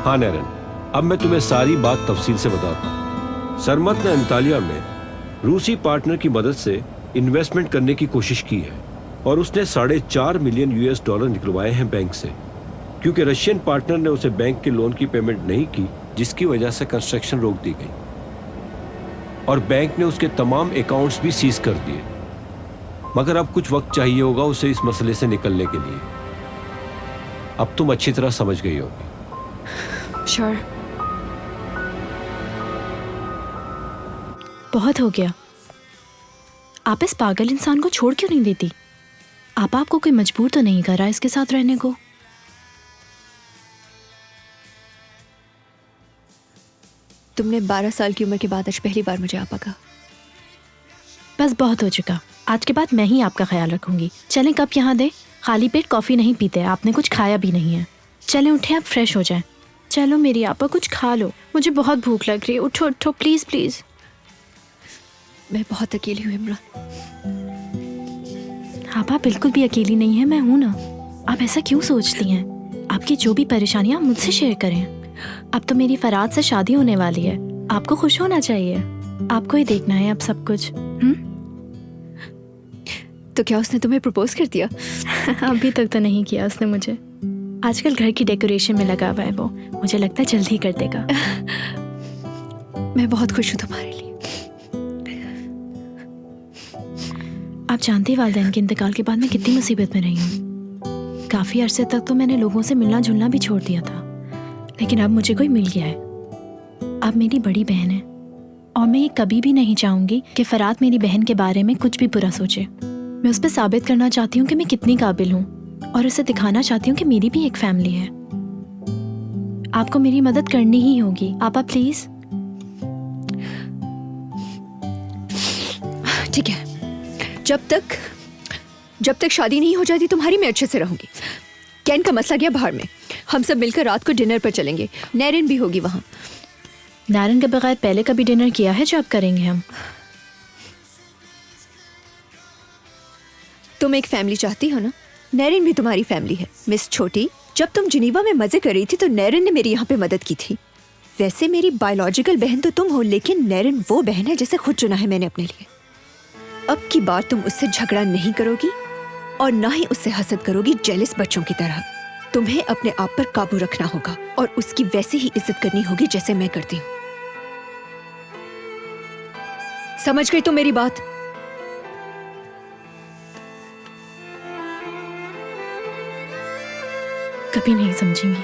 हाँ नैरन, अब मैं तुम्हें सारी बात तफसील से बताता हूँ। सरमत ने अंतालिया में रूसी पार्टनर की मदद से इन्वेस्टमेंट करने की कोशिश की है और उसने $4.5 मिलियन निकलवाए हैं बैंक से, क्योंकि रशियन पार्टनर ने उसे बैंक के लोन की पेमेंट नहीं की, जिसकी वजह से कंस्ट्रक्शन रोक दी गई और बैंक ने उसके तमाम अकाउंट्स भी सीज कर दिए। मगर अब कुछ वक्त चाहिए होगा उसे इस मसले से निकलने के लिए। अब तुम अच्छी तरह समझ गई होगी। श्योर। बहुत हो गया। आप इस पागल इंसान को छोड़ क्यों नहीं देती? आपको कोई मजबूर तो नहीं कर रहा इसके साथ रहने को? तुमने 12 साल की उम्र के बाद आज पहली बार मुझे आपा कहा। बस बहुत हो चुका। आज के बाद मैं ही आपका ख्याल रखूंगी। चलें, कप यहाँ दे। खाली पेट कॉफी नहीं पीते, आपने कुछ खाया भी नहीं है। चलें, उठे, आप फ्रेश हो जाएं। चलो मेरी आपा, कुछ खा लो, मुझे बहुत भूख लग रही है। उठो उठो प्लीज प्लीज। मैं बहुत अकेली हूँ इमरान। आपा बिल्कुल भी अकेली नहीं है, मैं हूं ना। आप ऐसा क्यों सोचती हैं? आपकी जो भी परेशानियां मुझसे शेयर करें। अब तो मेरी फराद से शादी होने वाली है, आपको खुश होना चाहिए। आपको ही देखना है अब सब कुछ। तो क्या उसने तुम्हें प्रपोज कर दिया? अभी तक तो नहीं किया उसने मुझे। आजकल घर की डेकोरेशन में लगा हुआ है वो, मुझे लगता है जल्द ही कर देगा। मैं बहुत खुश हूँ तुम्हारे लिए। आप जानते ही वालिदैन के इंतकाल के बाद मैं कितनी मुसीबत में रही हूँ। काफी अरसे तक तो मैंने लोगों से मिलना जुलना भी छोड़ दिया था, लेकिन अब मुझे कोई मिल गया है। अब मेरी बड़ी बहन है और मैं ये कभी भी नहीं चाहूंगी कि फराद मेरी बहन के बारे में कुछ भी बुरा सोचे। मैं उस पर साबित करना चाहती हूँ कि मैं कितनी काबिल हूँ और उसे दिखाना चाहती हूँ कि मेरी भी एक फैमिली है। आपको मेरी मदद करनी ही होगी। आपा प्लीज। ठीक है, जब तक शादी नहीं हो जाती तुम्हारी, मैं अच्छे से रहूंगी। कैन का मसला गया बाहर में। हम सब मिलकर रात को डिनर पर चलेंगे। नैरिन भी होगी वहां। नैरन के बगैर पहले कभी डिनर किया है जो अब करेंगे हम? तुम एक फैमिली चाहती हो ना? नैरिन भी तुम्हारी फैमिली है। मिस छोटी, जब तुम जिनीवा में मजे कर रही थी तो नैरिन ने मेरी यहाँ पे मदद की थी। वैसे मेरी बायोलॉजिकल बहन तो तुम हो, लेकिन नैरिन वो बहन है जिसे खुद चुना है मैंने अपने लिए। अब की बार तुम उससे झगड़ा नहीं करोगी और ना ही उससे हसद करोगी जेलस बच्चों की तरह। तुम्हें अपने आप पर काबू रखना होगा और उसकी वैसी ही इज्जत करनी होगी जैसे मैं करती हूँ। समझ गई तुम मेरी बात? कभी नहीं समझेंगी।